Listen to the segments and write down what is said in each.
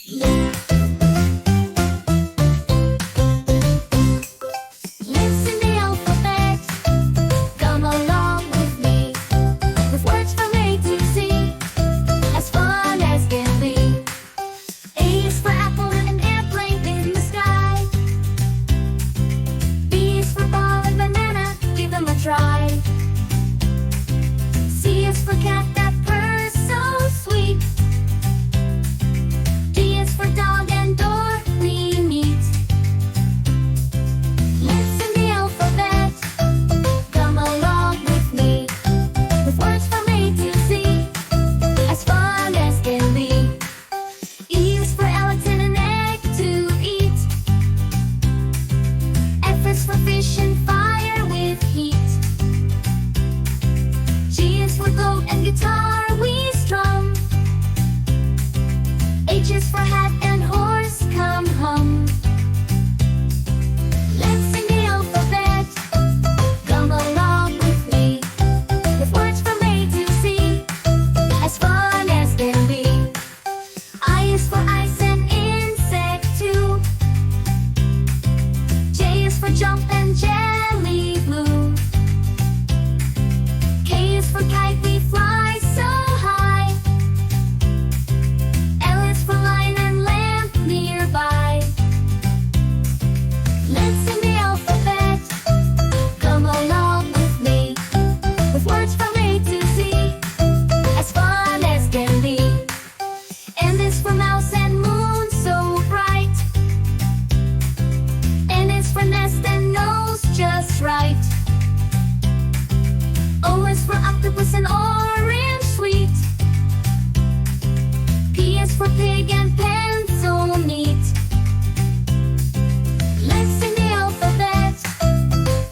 Listen the alphabet. Come along with me. With words from A to Z, as fun as can be. A is for apple and an airplane in the sky. B is for ball and banana, give them a try. C is for cat, that purrs so sweet. D is for dog and door we meet. Listen the alphabet. Come along with me. With words from A to Z, as fun as can be. E is for Alex and an egg to eat. F is for fish and fire with heat. G is for goat and guitar we strum. H is for hat and horse come hum. Let's sing the alphabet. Come along with me. With words from A to Z, as fun as can be. I is for ice and insect too. J is for jump and jelly blue. K is for kite, we fly so high. L is for lion and lamp nearby. Let's sing the alphabet. Come along with me. With words from A to Z, as fun as can be. N is for mouse and moon so bright. N is for nest and nose just right. O is for octopus and orange sweet. P is for pig and pen so neat. Let's sing the alphabet.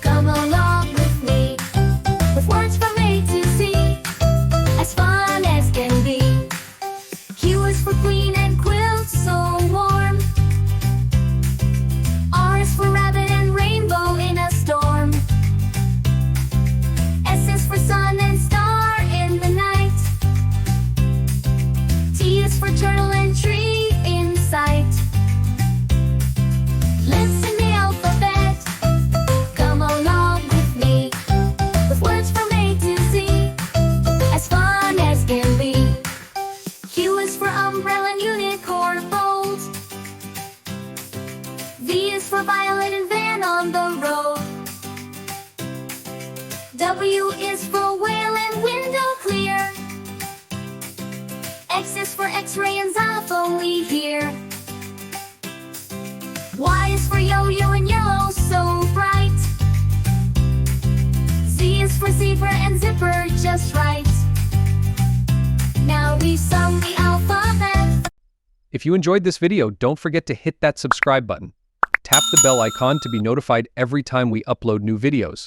Come along with me. With words from A to Z, as fun as can be. Q is for queen and quilt so warm. R is for rabbit and rainbow in a storm. S is for sun and star in the night. T is for turtle and tree in sight. Let's sing the alphabet. Come along with me. With words from A to Z, as fun as can be. Q is for umbrella and unicorn bold. V is for violet and van on the road. W is for whale and window clear. X is for x-ray and xylophone we hear. Y is for yo-yo and yellow so bright. Z is for zebra and zipper just right. Now we've sung the alphabet. If you enjoyed this video, don't forget to hit that subscribe button. Tap the bell icon to be notified every time we upload new videos.